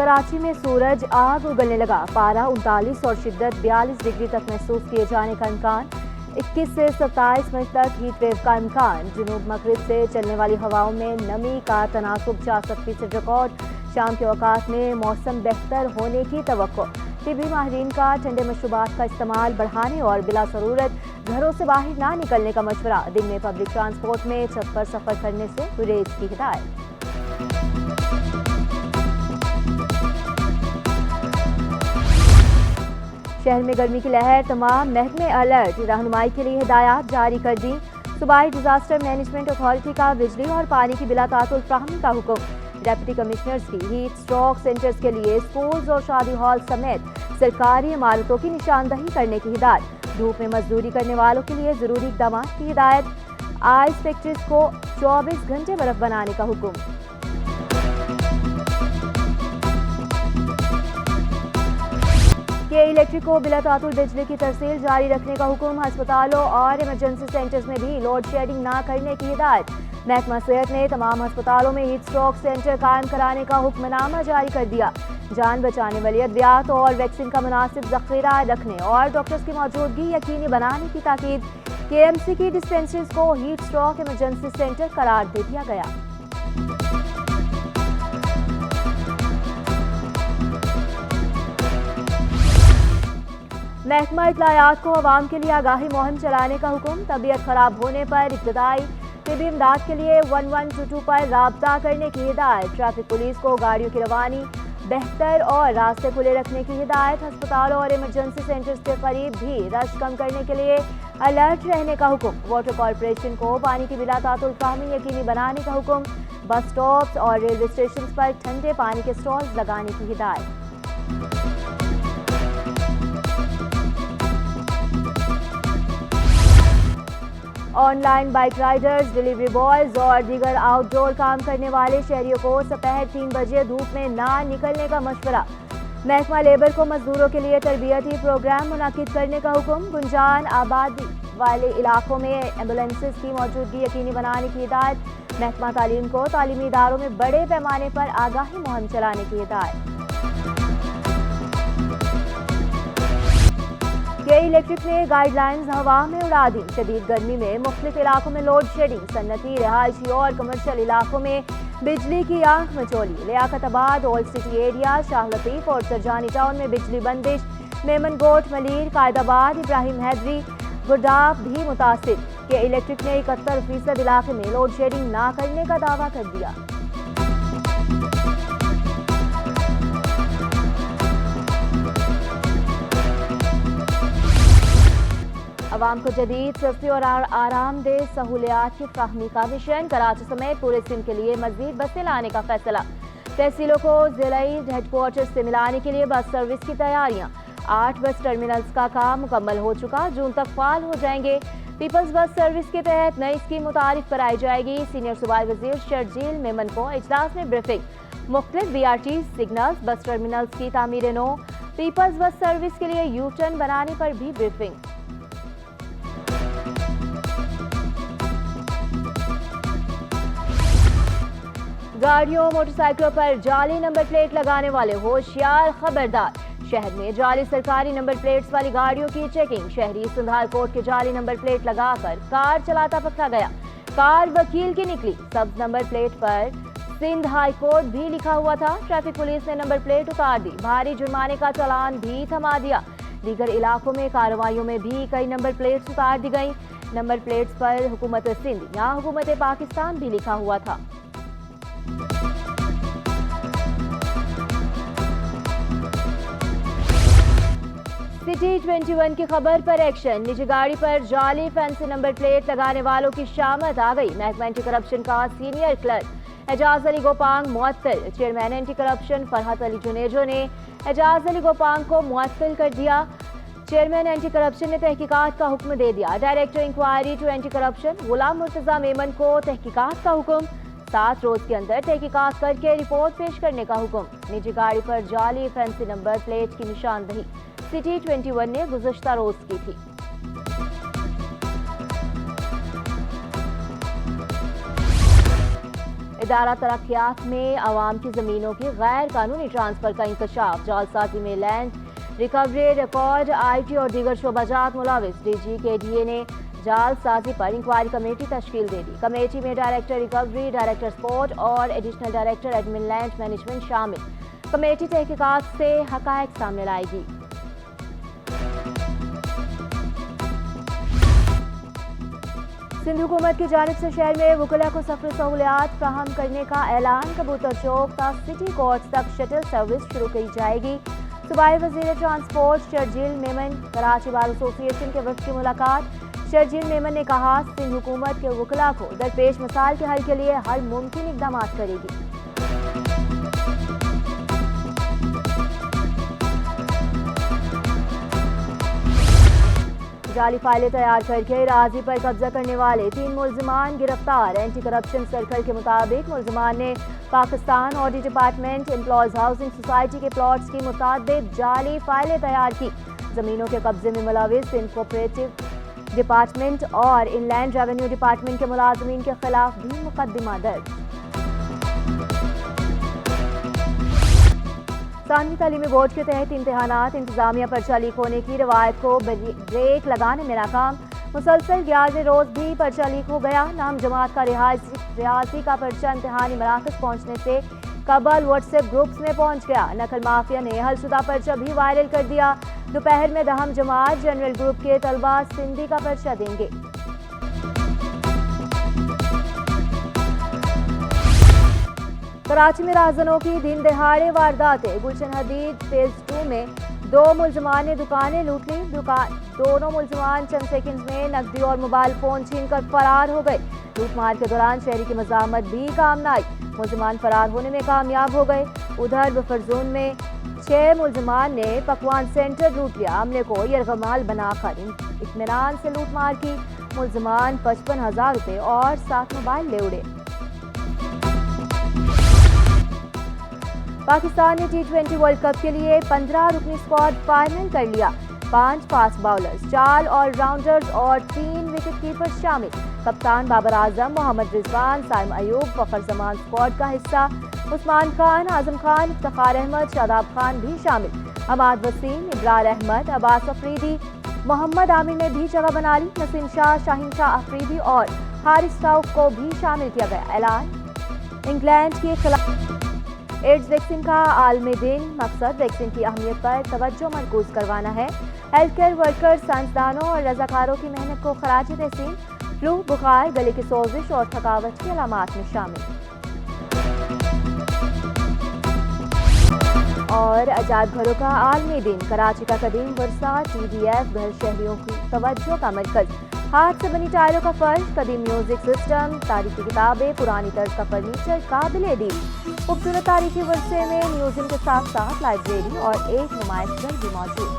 कराची में सूरज आग उगलने लगा। पारा 39 और शिद्दत 42 डिग्री तक महसूस किए जाने का इम्कान। 21 से 27 मई तक हीट वेव का इम्कान। जुनूब मगरिब से चलने वाली हवाओं में नमी का तनासुब 66% रिकॉर्ड। शाम के औकात में मौसम बेहतर होने की तवक्को। तिबी माहिरीन का ठंडे मशरूबात का इस्तेमाल बढ़ाने और बिला ज़रूरत घरों से बाहर ना निकलने का मशवरा। दिन में पब्लिक ट्रांसपोर्ट में छत पर सफर करने से गुरेज की हिदायत। शहर में गर्मी की लहर, तमाम महकमे अलर्ट। रहनुमाई के लिए हिदायत जारी कर दी। सूबाई डिजास्टर मैनेजमेंट अथॉरिटी का बिजली और पानी की बिला तातुल फ्राहमी का हुक्म। डेप्यूटी कमिश्नर्स की हीट स्ट्रोक सेंटर्स के लिए स्कूल्स और शादी हॉल समेत सरकारी इमारतों की निशानदही करने की हिदायत। धूप में मजदूरी करने वालों के लिए जरूरी इकदाम की हिदायत। आइस फैक्ट्रीज को 24 घंटे बर्फ बनाने का हुक्म। के इलेक्ट्रिक को बिला तातुल बिजली की तरसील जारी रखने का हुक्म। अस्पतालों और इमरजेंसी सेंटर्स में भी लोड शेडिंग ना करने की हिदायत। महकमा सेहत ने तमाम अस्पतालों में हीट स्ट्रोक सेंटर कायम कराने का हुक्मनामा जारी कर दिया। जान बचाने वाली अद्वियात और वैक्सीन का मुनासिब जखीरा रखने और डॉक्टर्स की मौजूदगी यकीनी बनाने की ताकीद। KMC की डिस्पेंसरीज को हीट स्ट्रोक इमरजेंसी सेंटर करार दे दिया गया। महकमा इत्तलायात को अवाम के लिए आगाही मुहिम चलाने का हुक्म। तबीयत खराब होने पर इब्तदाई तिबी इमदाद के लिए 1122 पर राब्ता करने की हिदायत। ट्रैफिक पुलिस को गाड़ियों की रवानी बेहतर और रास्ते खुले रखने की हिदायत। अस्पतालों और इमरजेंसी सेंटर्स के करीब भी रश कम करने के लिए अलर्ट रहने का हुक्म। वाटर कॉरपोरेशन को पानी की बिला तातुल फ्राहमी यकीनी बनाने का हुक्म। बस स्टॉप्स और रेलवे स्टेशन पर ठंडे पानी के स्टॉल्स लगाने की हिदायत। Online bike Riders, delivery boys और दीगर आउटडोर काम करने वाले शहरियों को दोपहर 3 बजे धूप में ना निकलने का मशवरा। महकमा लेबर को मजदूरों के लिए तरबियती प्रोग्राम मुनाकिद करने का हुक्म। गुंजान आबादी वाले इलाकों में एम्बुलेंसेज की मौजूदगी यकीनी बनाने की हिदायत। महकमा तालीम को तालीमी इदारों में बड़े पैमाने पर आगाही मुहिम चलाने की हिदायत। के इलेक्ट्रिक ने गाइडलाइंस हवा में उड़ा दी। शदीद गर्मी में मुख्तलिफ इलाकों में लोड शेडिंग। सन्नती, रिहायशी और कमर्शियल इलाकों में बिजली की आंख मचोली। Liaquatabad, old city area, Shah Latif और सरजानी टाउन में बिजली बंदिश। मेमनगोट, मलीर, कायदाबाद, इब्राहिम हैदरी, गुरदाब भी मुतासिर। के इलेक्ट्रिक ने 71% इलाके में लोड शेडिंग ना करने का दावा कर दिया। अवाम को जदीद, सस्ती और आरामदेह सहूलियात की फ्राहमी का मिशन। कराची समेत पूरे सिंध के लिए मजीद बसें लाने का फैसला। तहसीलों को जिलाई हेडक्वार्टर से मिलाने के लिए बस सर्विस की तैयारियां। 8 बस टर्मिनल्स का काम मुकम्मल हो चुका, जून तक फाल हो जाएंगे। पीपल्स बस सर्विस के तहत नई स्कीम मुतारिफ कराई जाएगी। सीनियर सूबाई वजीर शर्जील मेमन को इजलास में ब्रीफिंग। मुख्तलिफ BRT सिग्नल्स, बस टर्मिनल्स की तामीर नो, पीपल्स बस सर्विस के लिए यू टर्न बनाने पर भी ब्रीफिंग। गाड़ियों मोटरसाइकिलों पर जाली नंबर प्लेट लगाने वाले होशियार, खबरदार। शहर में जाली सरकारी नंबर प्लेट्स वाली गाड़ियों की चेकिंग। शहरी सिंधाल कोर्ट के जाली नंबर प्लेट लगाकर कार चलाता पकड़ा गया। कार वकील की निकली। सब्ज नंबर प्लेट पर सिंध हाई कोर्ट भी लिखा हुआ था। ट्रैफिक पुलिस ने नंबर प्लेट उतार दी। भारी जुर्माने का चालान भी थमा दिया। दीगर इलाकों में कार्रवाइयों में भी कई नंबर प्लेट्स उतार दी गई। नंबर प्लेट्स पर हुकूमत सिंध या हुकूमत पाकिस्तान भी लिखा हुआ था। सिटी 21 की खबर पर एक्शन। निजी गाड़ी पर जाली फैंसी नंबर प्लेट लगाने वालों की शामत आ गई। महकमा एंटी करप्शन का सीनियर क्लर्क एजाज अली गोपांग मुअत्तल। Chairman anti corruption Farhat Ali Junejo ने एजाज अली गोपांग को मुअत्तल कर दिया। चेयरमैन एंटी करप्शन ने तहकीकात का हुक्म दे दिया। Director inquiry to anti corruption Ghulam Murtaza Memon को तहकीकात का हुक्म। 7 रोज के अंदर तहकीकात करके रिपोर्ट पेश करने का हुक्म। निजी गाड़ी पर जाली फैंसी नंबर प्लेट की निशानदही सिटी 21 ने गुज़श्ता रोज की थी। इदारा तरक्यात में आवाम की ज़मीनों की गैर कानूनी ट्रांसफ़र का इंकशाफ, जालसाजी में लैंड रिकवरी रिकॉर्ड IT और दीगर शोबाजात मुलाविस। DG KDA ने जालसाजी पर इंक्वायरी कमेटी तश्कील दे दी। कमेटी में डायरेक्टर रिकवरी, डायरेक्टर स्पोर्ट और additional director admin land management शामिल। कमेटी तहकीकात से हकायक सामने लाएगी। सिंध हुकूमत की जानिब से शहर में वकला को सफर सहूलियात फ्राहम करने का ऐलान। कबूतर चौक तक सिटी कोर्ट तक शटल सर्विस शुरू की जाएगी। सूबाई वज़ीर transport Sharjeel Memon Karachi bar association के वफ़द की मुलाकात। शर्जील मेमन ने कहा, सिंध हुकूमत के वकला को दरपेश मसाइल के हल के लिए हर मुमकिन इक़दाम करेगी। जाली फाइलें तैयार करके राजी पर कब्जा करने वाले 3 मुल्जिमान गिरफ्तार। एंटी करप्शन सर्कल के मुताबिक मुल्जिमान ने Pakistan audit department, employees housing society के प्लॉट्स की मुताबिक जाली फाइलें तैयार की। जमीनों के कब्जे में मुलविस कोऑपरेटिव डिपार्टमेंट और इनलैंड रेवेन्यू डिपार्टमेंट के मुलाजमीन के खिलाफ भी मुकदमा दर्ज। सानवी तालीमी बोर्ड के तहत इम्तिहानात इंतजामिया पर्चा लीक होने की रवायत को ब्रेक लगाने में नाकाम। मुसलसल 11वें रोज भी पर्चा लीक हो गया। नाम जमात का रियासी का पर्चा इम्तिहानी मराकज पहुंचने से कबल व्हाट्सएप ग्रुप्स में पहुंच गया। नकल माफिया ने हलशुदा पर्चा भी वायरल कर दिया। दोपहर में दहम जमात जनरल ग्रुप के तलबा सिंधी का पर्चा देंगे। कराची में राहजनों की दिन दहाड़े वारदातें। गुलशन हदीद फेज 2 में 2 मुल्जिमान ने दुकानें लूट ली। दोनों मुल्जिमान चंद सेकंड्स में नकदी और मोबाइल फोन छीनकर फरार हो गए। लूटमार के दौरान शहरी की मजामत भी काम न आई। मुल्जिमान फरार होने में कामयाब हो गए। उधर बफर जोन में 6 मुल्जिमान ने पकवान सेंटर लूट लिया। अमले को यरगमाल बनाकर इत्मीनान से लूटमार की। मुल्जिमान 55,000 रुपये और 7 मोबाइल ले उड़े। पाकिस्तान ने T20 वर्ल्ड कप के लिए 15 रुकनी स्क्वाड फाइनल कर लिया। 5 फास्ट बाउलर्स, 4 ऑलराउंडर्स और 3 विकेट कीपर्स शामिल। कप्तान बाबर आजम, मोहम्मद रिजवान, साइम अयूब फखर जमान स्क्वाड का हिस्सा। उस्मान खान, आजम खान, इफ्तिखार अहमद, शादाब खान भी शामिल। हमाद वसीम, इब्रार अहमद, अब्बास अफरीदी, मोहम्मद आमिर ने भी जगह बना ली। नसीम शाह, शाहीन शाह अफरीदी और हारिस राउफ को भी शामिल किया गया। ऐलान इंग्लैंड के खिलाफ एड्स वैक्सीन का आलमी दिन। मकसद वैक्सीन की अहमियत पर तवज्जो मरकूज करवाना है। हेल्थ केयर वर्कर्स, साइंसदानों और रजाकारों की मेहनत को खराज तहसीन। फ्लू, बुखार, गले की सोजिश और थकावट की अलामात में शामिल। और आजाद घरों का आलमी दिन। कराची का कदीम वर्सा TDF घर शहरियों की तवज्जो का मरकज। हाथ से बनी टायरों का फर्श, कदीम म्यूजिक सिस्टम, तारीखी किताबें, पुरानी तर्ज का फर्नीचर काबिले दीद। खूबसूरत तारीखी वर्से में म्यूजियम के साथ साथ लाइब्रेरी और एक नुमाइशगर भी मौजूद।